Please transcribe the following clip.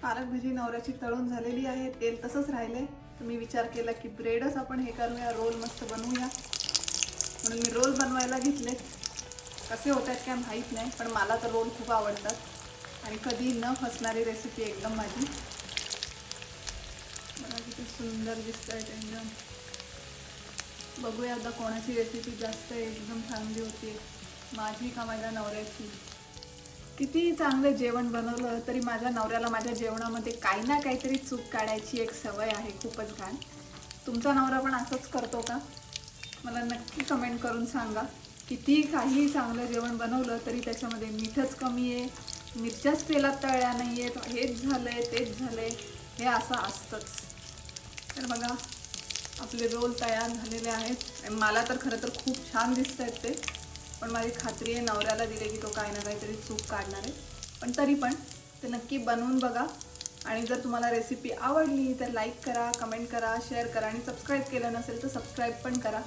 पालक भाजी नवऱ्याची तळून झालेली आहे, तेल तसंच राहिले. तर मी विचार केला की ब्रेडच आपण हे करूया, रोल मस्त बनवूया. म्हणून मी रोल बनवायला घेतले. कसे होतात काय माहीत नाही, पण मला तर रोल खूप आवडतात आणि कधी न फसणारी रेसिपी एकदम माझी. मला किती सुंदर दिसत आहे एकदम. बघूया आता कोणाची रेसिपी जास्त एकदम चांगली होती, माझी का माझ्या नवऱ्याची. किती चांगलं जेवण बनवलं तरी माझ्या नवऱ्याला माझ्या जेवणामध्ये काही ना काहीतरी चूक काढायची एक सवय आहे, खूपच घाण. तुमचा नवरा पण असंच करतो का? मला नक्की कमेंट करून सांगा. किती काही चांगलं जेवण बनवलं तरी त्याच्यामध्ये मीठच कमी आहे, मिरच्याच तेलात तळल्या नाही आहेत, हेच झालं आहे तेच झालं आहे, हे असं असतंच. तर बघा आपले रोल तयार झालेले आहेत. मला तर खरं तर खूप छान दिसत आहेत ते, पण माझी खात्री आहे नवऱ्याला दिले की तो काही ना काहीतरी चूक काढणार आहे. पण तरी पण ते नक्की बनवून बघा. आणि जर तुम्हाला रेसिपी आवडली तर लाईक करा, कमेंट करा, शेअर करा आणि सबस्क्राईब केलं नसेल तर सबस्क्राईब पण करा.